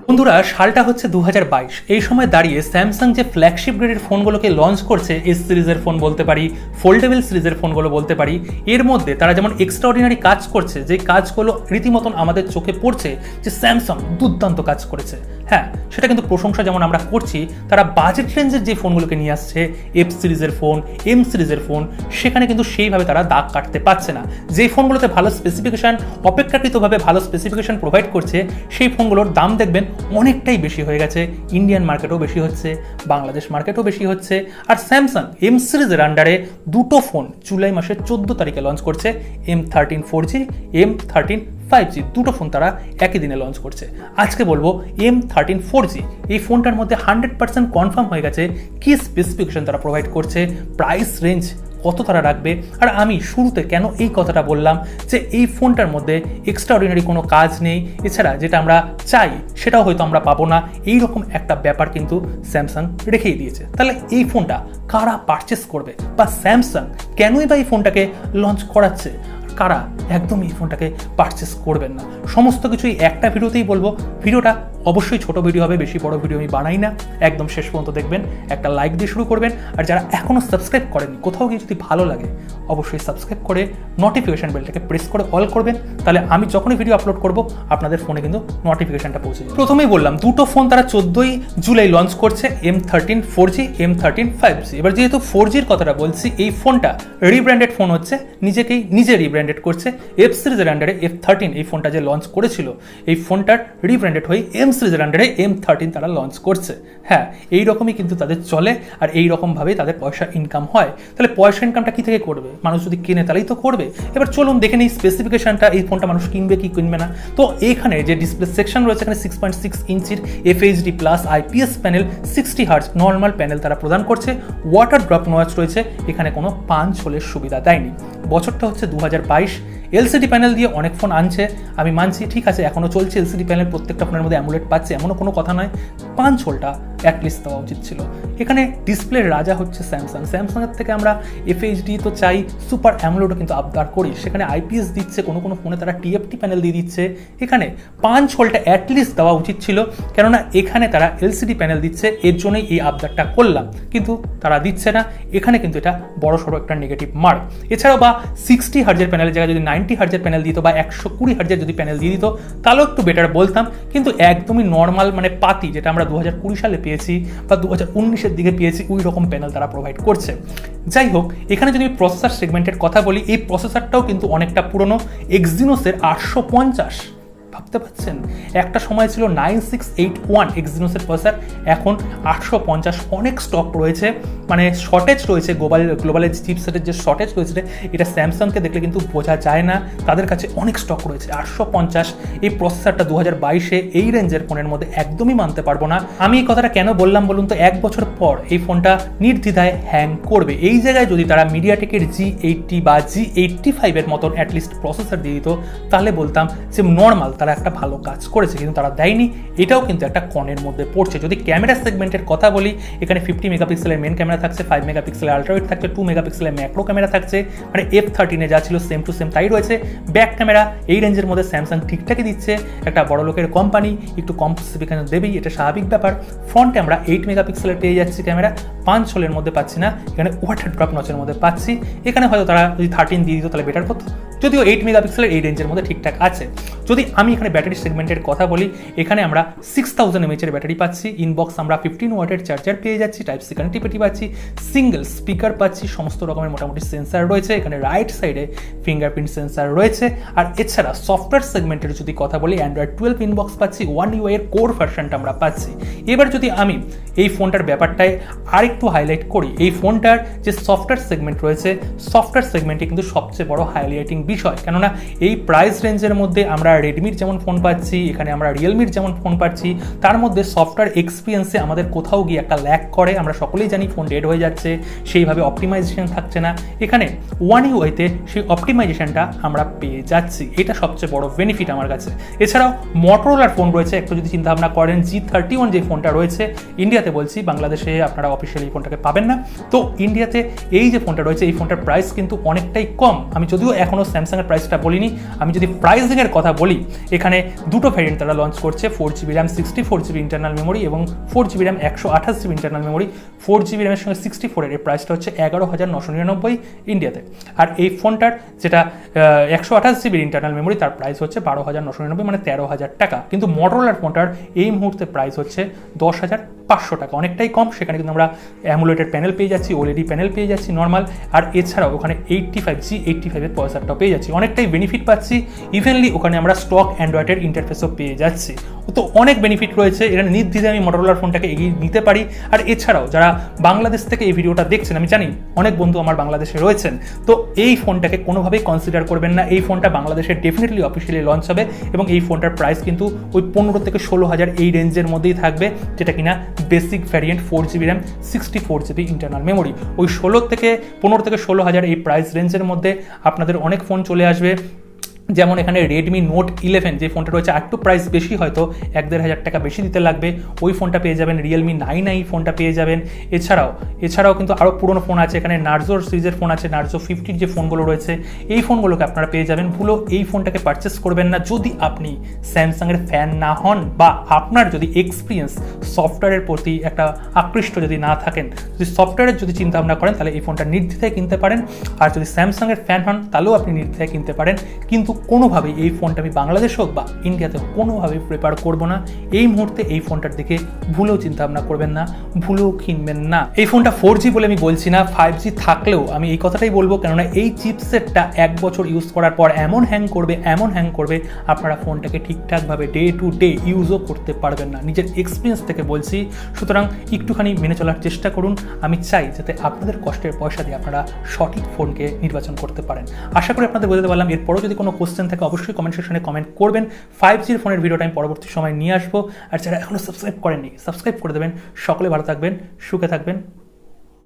বন্ধুরা, সালটা হচ্ছে 2022। এই সময় দাঁড়িয়ে স্যামসাং যে ফ্ল্যাগশিপ গ্রেডের ফোনগুলোকে লঞ্চ করছে, এস সিরিজের ফোন বলতে পারি, ফোল্ডেবল সিরিজের ফোনগুলো বলতে পারি, এর মধ্যে তারা যেমন এক্সট্রাঅর্ডিনারি কাজ করছে, যে কাজগুলো রীতিমতন আমাদের চোখে পড়ছে যে স্যামসাং দুর্দান্ত কাজ করেছে। হ্যাঁ, সেটা কিন্তু প্রশংসা যেমন আমরা করছি, তারা বাজেট রেঞ্জের যে ফোনগুলোকে নিয়ে আসছে, এফ সিরিজের ফোন, এম সিরিজের ফোন, সেখানে কিন্তু সেইভাবে তারা দাগ কাটতে পারছে না। যেই ফোনগুলোতে ভালো স্পেসিফিকেশান, অপেক্ষাকৃতভাবে ভালো স্পেসিফিকেশান প্রোভাইড করছে, সেই ফোনগুলোর দাম দেখবেন অনেকটাই বেশি হয়ে গেছে। ইন্ডিয়ান মার্কেটও বেশি হচ্ছে, বাংলাদেশ মার্কেটও বেশি হচ্ছে। আর স্যামসাং এম সিরিজের আন্ডারে দুটো ফোন জুলাই মাসের 14 তারিখে লঞ্চ করছে, M13 4G, M13 5G, দুটো ফোন তারা একই দিনে লঞ্চ করছে। আজকে বলবো M13 4G, এই ফোনটার মধ্যে 100% কনফার্ম হয়ে গেছে কি স্পেসিফিকেশন তারা প্রোভাইড করছে, প্রাইস রেঞ্জ কত তারা রাখবে। আর আমি শুরুতে কেন এই কথাটা বললাম যে এই ফোনটার মধ্যে এক্সট্রাঅর্ডিনারি কোনো কাজ নেই, এছাড়া যেটা আমরা চাই সেটাও হয়তো আমরা পাবো না, এইরকম একটা ব্যাপার কিন্তু স্যামসাং রেখেই দিয়েছে। তাহলে এই ফোনটা কারা পারচেস করবে, বা স্যামসাং কেনই বা এই ফোনটাকে লঞ্চ করাচ্ছে, কারা একদমই এই ফোনটাকে পারচেস করবেন না, সমস্ত কিছুই একটা ভিডিওতেই বলবো। ভিডিওটা অবশ্যই ছোট ভিডিও হবে, বেশি বড় ভিডিও আমি বানাই না। একদম শেষ পর্যন্ত দেখবেন, একটা লাইক দিয়ে শুরু করবেন। আর যারা এখনও সাবস্ক্রাইব করেনি, কোথাও গিয়ে যদি ভালো লাগে অবশ্যই সাবস্ক্রাইব করে নোটিফিকেশান বেলটাকে প্রেস করে অল করবেন, তাহলে আমি যখনই ভিডিও আপলোড করব আপনাদের ফোনে কিন্তু নোটিফিকেশানটা পৌঁছে যাবে। প্রথমেই বললাম দুটো ফোন তারা 14 জুলাই লঞ্চ করছে, M13 4G, M13 5G। এবার যেহেতু 4Gর কথাটা বলছি, এই ফোনটা রিব্র্যান্ডেড ফোন হচ্ছে, নিজে রিব্র্যান্ডেড করছে। এফ সিরিজের আন্ডারে F13 এই ফোনটা যে লঞ্চ করেছিল, এই ফোনটার রিব্র্যান্ডেড হয়ে এম সিরিজের আন্ডারে M13 তারা লঞ্চ করছে। হ্যাঁ, এইরকমই কিন্তু তাদের চলে, আর এইরকমভাবেই তাদের পয়সা ইনকাম হয়। তাহলে পয়সা ইনকামটা কী থেকে করবে? মানুষ যদি কিনে তাহলেই তো করবে। এবার চলুন দেখে নিই স্পেসিফিকেশনটা, এই ফোনটা মানুষ কিনবে কি কিনবে না। তো এখানে যে ডিসপ্লে সেকশন রয়েছে, এখানে 6.6 ইঞ্চির FHD plus IPS panel, 60 hertz normal panel তারা প্রদান করছে। ওয়াটার ড্রপ নোয়াচ রয়েছে, এখানে কোনো পাঞ্চ হোলের সুবিধা দেয়নি। বছরটা হচ্ছে 2022। এলসিডি প্যানেল দিয়ে অনেক ফোন আনছে, আমি মানছি, ঠিক আছে, এখনও চলছে এলসিডি প্যানেল, প্রত্যেকটা ফোনের মধ্যে অ্যামুলেট পাচ্ছে, এমনও কোনো কথা নয়। পাঞ্চ হোলটা অ্যাটলিস্ট দেওয়া উচিত ছিল। এখানে ডিসপ্লের রাজা হচ্ছে স্যামসাংয়ের থেকে আমরা FHD তো চাই, সুপার অ্যামুলেটও কিন্তু আবদার করি। সেখানে IPS দিচ্ছে, কোনো ফোনে তারা TFT প্যানেল দিয়ে দিচ্ছে। এখানে পাঞ্চ হোলটা অ্যাটলিস্ট দেওয়া উচিত ছিল, কেননা এখানে তারা এলসিডি প্যানেল দিচ্ছে, এর জন্যই এই আবদারটা করলাম, কিন্তু তারা দিচ্ছে না। এখানে কিন্তু এটা বড়সড় একটা নেগেটিভ মার্ক। এছাড়াও বা 60 হার্জের প্যানেলের জায়গায় যদি 90 হার্জের প্যানেল দিত, বা 120 হার্জের যদি প্যানেল দিয়ে দিত, তাহলেও একটু বেটার বলতাম। কিন্তু একদমই নর্মাল, মানে পাতি, যেটা আমরা 2020 সালে পেয়েছি বা 2019-এর দিকে পেয়েছি, ওই রকম প্যানেল তারা প্রোভাইড করছে। যাই হোক, এখানে যদি প্রসেসর সেগমেন্টের কথা বলি, এই প্রসেসরটাও কিন্তু অনেকটা পুরনো, এক্সিনোসের 850। ভাবতে পারছেন, একটা সময় ছিল 9681 এক্সিনোসের প্রসেসর, এখন 850। অনেক স্টক রয়েছে, মানে শর্টেজ রয়েছে, গ্লোবালের চিপসেটের যে শর্টেজ রয়েছে, এটা স্যামসাংকে দেখলে কিন্তু বোঝা যায় না, তাদের কাছে অনেক স্টক রয়েছে। 850 এই প্রসেসরটা 2022-এ এই রেঞ্জের ফোনের মধ্যে একদমই মানতে পারবো না। আমি এই কথাটা কেন বললাম বলুন তো, 1 বছর পর এই ফোনটা নির্দ্বিধায় হ্যাং করবে। এই জায়গায় যদি তারা মিডিয়াটেকের G80 বা G85 এর মতন অ্যাটলিস্ট প্রসেসর দিয়ে দিত, তাহলে বলতাম যে নর্মাল, তারা একটা ভালো কাজ করেছে, কিন্তু তারা দেয়নি। এটাও কিন্তু একটা কনের মধ্যে পড়ছে। যদি ক্যামেরা সেগমেন্টের কথা বলি, এখানে 50 মেগাপিক্সেলের মেন ক্যামেরা থাকছে, 5 মেগাপিক্সেলের আল্ট্রাওয়াইড থাকছে, 2 মেগাপিক্সেলের ম্যাক্রো ক্যামেরা থাকছে, মানে F13-এ যা ছিল সেম টু সেম তাই রয়েছে। ব্যাক ক্যামেরা এই রেঞ্জের মধ্যে স্যামসাং ঠিকঠাকই দিচ্ছে, একটা বড় লোকের কোম্পানি একটু কম স্পেসিফিকেশন দেবেই, এটা স্বাভাবিক ব্যাপার। ফ্রন্টে আমরা 8 মেগাপিক্সেলের পেয়ে যাচ্ছি ক্যামেরা, 5 হোলের মধ্যে পাচ্ছি না, এখানে ওয়াটার ড্রপ নচের মধ্যে পাচ্ছি। এখানে হয়তো তারা যদি 13 দিয়ে দিত তাহলে বেটার করতো, যদিও 8 মেগাপিক্সেলের এই রেঞ্জের মধ্যে ঠিকঠাক আছে। যদি আমি এখানে ব্যাটারি সেগমেন্টের কথা বলি, এখানে আমরা 6000 mAh ব্যাটারি পাচ্ছি, ইনবক্স আমরা 15 ওয়াটের চার্জার পেয়ে যাচ্ছি, Type-C কানেক্টিভিটি পাচ্ছি, সিঙ্গেল স্পিকার পাচ্ছি, সমস্ত রকমের মোটামুটি সেন্সার রয়েছে। এখানে রাইট সাইডে ফিঙ্গারপ্রিন্ট সেন্সার রয়েছে। আর এছাড়া সফটওয়্যার সেগমেন্টের যদি কথা বলি, Android 12 ইনবক্স পাচ্ছি, One UI এর কোর ভার্সনটা আমরা পাচ্ছি। এবার যদি আমি এই ফোনটার ব্যাপারটায় আরেকটু হাইলাইট করি, এই ফোনটার যে সফটওয়্যার সেগমেন্ট রয়েছে, সফটওয়্যার সেগমেন্টে কিন্তু সবচেয়ে বড় হাইলাইটিং বিষয়, কেননা এই প্রাইস রেঞ্জের মধ্যে আমরা রেডমির যেমন ফোন পাচ্ছি, এখানে আমরা রিয়েলমির যেমন ফোন পাচ্ছি, তার মধ্যে সফটওয়্যার এক্সপিরিয়েন্সে আমাদের কোথাও গিয়ে একটা ল্যাক করে। আমরা সকলেই জানি ফোন ডেড হয়ে যাচ্ছে, সেইভাবে অপটিমাইজেশন থাকছে না। এখানে One UI-তে সেই অপটিমাইজেশনটা আমরা পেয়ে যাচ্ছি, এটা সবচেয়ে বড় বেনিফিট আমার কাছে। এছাড়াও মটোরোলার ফোন রয়েছে, একটু যদি চিন্তাভাবনা করেন, G31 যে ফোনটা রয়েছে, ইন্ডিয়াতে বলছি, বাংলাদেশে আপনারা অফিসিয়ালি এই ফোনটাকে পাবেন না। তো ইন্ডিয়াতে এই যে ফোনটা রয়েছে, এই ফোনটার প্রাইস কিন্তু অনেকটাই কম। আমি যদিও এখনও স্যামসাংয়ের প্রাইসটা বলিনি, আমি যদি প্রাইসিংয়ের কথা বলি, বলি, এখানে দুটো ভ্যারিয়েন্ট তারা লঞ্চ করছে, 4GB RAM 64GB internal memory এবং 4GB RAM 128GB internal memory. 4GB র্যামের সঙ্গে 64 এর প্রাইসটা হচ্ছে 11,999 ইন্ডিয়াতে। আর এই ফোনটার যেটা 128GB ইন্টারনাল মেমোরি তার প্রাইস হচ্ছে 12,999 মানে 13,000 টাকা। কিন্তু মটোরোলার ফোনটার এই মুহূর্তে প্রাইস হচ্ছে 10,500 টাকা, অনেকটাই কম। সেখানে কিন্তু আমরা অ্যামুলেটেড প্যানেল পেয়ে যাচ্ছি, ওএলইডি প্যানেল পেয়ে যাচ্ছি নর্মাল, আর এছাড়াও ওখানে 85G85 এর প্রসেসরটাও পেয়ে যাচ্ছি, অনেকটাই বেনিফিট পাচ্ছি। ইভেনলি ওখানে আমরা স্টক অ্যান্ড্রয়েডের ইন্টারফেসও পেয়ে যাচ্ছি। তো অনেক বেনিফিট রয়েছে, এটা নির্দ্বিধায় আমি মটোরোলার ফোনটাকে এগিয়ে নিতে পারি। আর এছাড়াও যারা বাংলাদেশ থেকে এই ভিডিওটা দেখছেন, আমি জানি অনেক বন্ধু আমার বাংলাদেশে রয়েছেন, তো এই ফোনটাকে কোনোভাবেই কনসিডার করবেন না। এই ফোনটা বাংলাদেশে ডেফিনেটলি অফিসিয়ালি লঞ্চ হবে এবং এই ফোনটার প্রাইস কিন্তু ওই 15 থেকে 16,000 এই রেঞ্জের মধ্যেই থাকবে, যেটা কিনা basic variant 4GB RAM 64GB internal memory. ওই 15 থেকে 16,000 এই প্রাইস রেঞ্জের মধ্যে আপনাদের অনেক ফোন চলে আসবে। যেমন এখানে রেডমি নোট 11 যে ফোনটা রয়েছে একটু প্রাইস বেশি, হয়তো 1-1,500 টাকা বেশি দিতে লাগবে, ওই ফোনটা পেয়ে যাবেন। রিয়েলমি 9 এই ফোনটা পেয়ে যাবেন। এছাড়াও কিন্তু আরও পুরনো ফোন আছে, এখানে নার্জো সিরিজের ফোন আছে, নার্জো 50 যে ফোনগুলো রয়েছে এই ফোনগুলোকে আপনারা পেয়ে যাবেন। ভুলো এই ফোনটাকে পারচেস করবেন না যদি আপনি স্যামসাংয়ের ফ্যান না হন বা আপনার যদি এক্সপিরিয়েন্স সফটওয়্যারের প্রতি একটা আকৃষ্ট যদি না থাকেন, যদি সফটওয়্যারের যদি চিন্তা ভাবনা করেন তাহলে এই ফোনটা নির্দ্বিধায় কিনতে পারেন। আর যদি স্যামসাংয়ের ফ্যান হন তাহলেও আপনি নির্দ্বিধায় কিনতে পারেন। কিন্তু কোনোভাবেই এই ফোনটা আমি বাংলাদেশ হোক বা ইন্ডিয়াতে কোনোভাবেই প্রেফার করবো না। এই মুহূর্তে এই ফোনটার দিকে ভুলেও চিন্তা ভাবনা করবেন না, ভুলেও কিনবেন না। এই ফোনটা 4G বলে আমি বলছি না, 5G থাকলেও আমি এই কথাটাই বলবো, কেননা এই চিপসেটটা 1 বছর ইউজ করার পর এমন হ্যাং করবে আপনারা ফোনটাকে ঠিকঠাকভাবে ডে টু ডে ইউজও করতে পারবেন না, নিজের এক্সপিরিয়েন্স থেকে বলছি। সুতরাং একটুখানি মেনে চলার চেষ্টা করুন। আমি চাই যাতে আপনাদের কষ্টের পয়সা দিয়ে আপনারা সঠিক ফোনকে নির্বাচন করতে পারেন। আশা করি আপনাদের বোঝাতে পারলাম। এরপরও যদি কোনো কোশ্চেন থাকে অবশ্যই কমেন্ট সেকশনে কমেন্ট করবেন। 5G ফোনের ভিডিওটা আমি পরবর্তী সময় নিয়ে আসবো। আর যারা এখনও সাবস্ক্রাইব করেননি সাবস্ক্রাইব করে দেবেন। সকলে ভালো থাকবেন, সুখে থাকবেন।